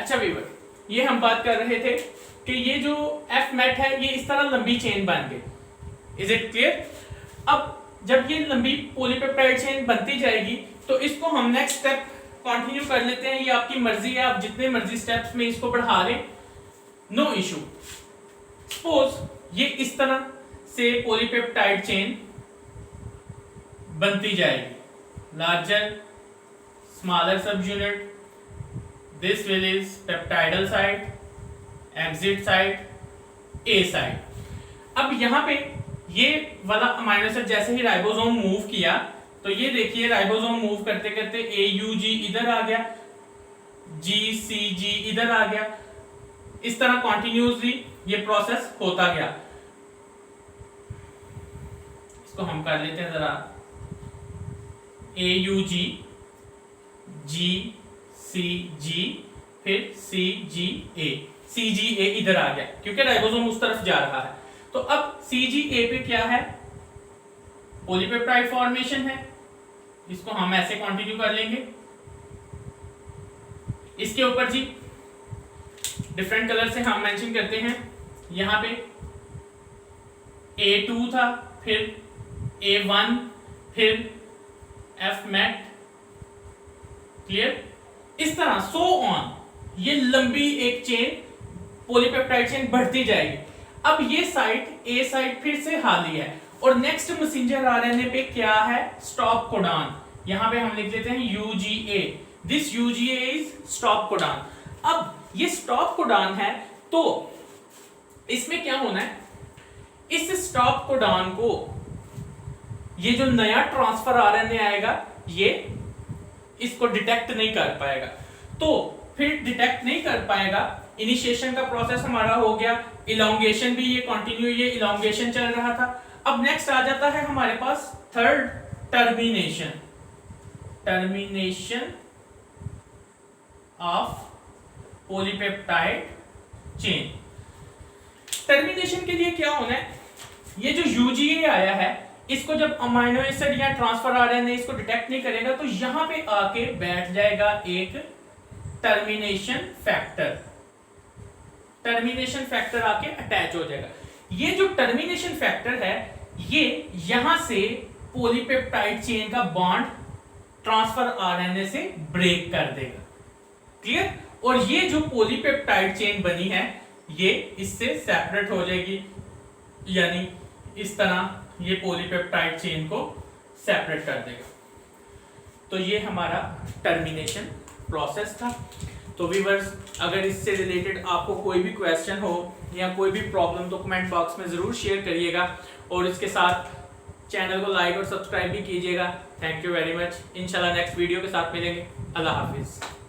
अच्छा व्यूअर, ये हम बात कर रहे थे कि ये जो एफ मेट है ये इस तरह लंबी चेन बन गई। Is it clear? अब जब ये लंबी पॉलीपेप्टाइड चेन बनती जाएगी तो इसको हम नेक्स्ट स्टेप कंटिन्यू कर लेते हैं। ये आपकी मर्जी है, आप जितने मर्जी स्टेप्स में इसको बढ़ा लें, नो इशू। सपोज ये इस तरह से पॉलीपेप्टाइड चेन बनती जाएगी, लार्जर स्मॉलर सब unit, this will is peptidal site, exit site, A site। अब यहाँ पे ये वाला अमाइनो एसिड जैसे ही राइबोसोम मूव किया तो ये देखिए राइबोसोम मूव करते करते AUG इधर आ गया, GCG इधर आ गया, इस तरह कॉन्टिन्यूसली ये प्रोसेस होता गया। इसको हम कर लेते हैं जरा, AUG GCG फिर CGA, CGA इधर आ गया क्योंकि राइबोसोम उस तरफ जा रहा है। तो अब CGA पे क्या है? पॉलीपेप्टाइड फॉर्मेशन है, इसको हम ऐसे कंटिन्यू कर लेंगे। इसके ऊपर जी डिफरेंट कलर से हम मेंशन करते हैं। यहां पे A2 था, फिर A1, फिर F मेट, क्लियर? इस तरह सो ऑन ये लंबी एक चेन पॉलीपेप्टाइड चेन बढ़ती जाएगी। अब ये साइट ए साइट फिर से हाली है और नेक्स्ट मैसेंजर आरएनए पे क्या है? Stop codon. यहां पे हम लिख लेते हैं UGA, this UGA is stop codon. अब ये स्टॉप कोडॉन है तो इसमें क्या होना है? इस स्टॉप कोडॉन को ये जो नया ट्रांसफर आरएनए आएगा ये इसको डिटेक्ट नहीं कर पाएगा। तो फिर डिटेक्ट नहीं कर पाएगा, इनिशिएशन का प्रोसेस हमारा हो गया, इलोंगेशन भी ये कंटिन्यू, ये इलोंगेशन चल रहा था। अब नेक्स्ट आ जाता है हमारे पास third, termination. Termination of polypeptide chain. Termination के लिए क्या होना है? ये जो UGA आया है इसको जब अमाइनो एसिड या ट्रांसफर आरएनए इसको डिटेक्ट नहीं करेगा तो यहां पे आके बैठ जाएगा एक टर्मिनेशन फैक्टर। टर्मिनेशन फैक्टर आके अटैच हो जाएगा। ये जो टर्मिनेशन फैक्टर है ये यहां से पॉलीपेप्टाइड चेन का बॉन्ड ट्रांसफर आरएनए से ब्रेक कर देगा, क्लियर? और ये जो पॉलीपेप्टाइड चेन बनी है ये इससे सेपरेट हो जाएगी, यानी इस तरह ये पॉलीपेप्टाइड चेन को सेपरेट कर देगा। तो ये हमारा टर्मिनेशन प्रोसेस था। तो व्यूअर्स, अगर इससे रिलेटेड आपको कोई भी क्वेश्चन हो या कोई भी प्रॉब्लम तो कमेंट बॉक्स में ज़रूर शेयर करिएगा और इसके साथ चैनल को लाइक और सब्सक्राइब भी कीजिएगा। Thank you very much. इंशाल्लाह नेक्स्ट वीडियो के साथ मिलेंगे। अल्लाह हाफिज़।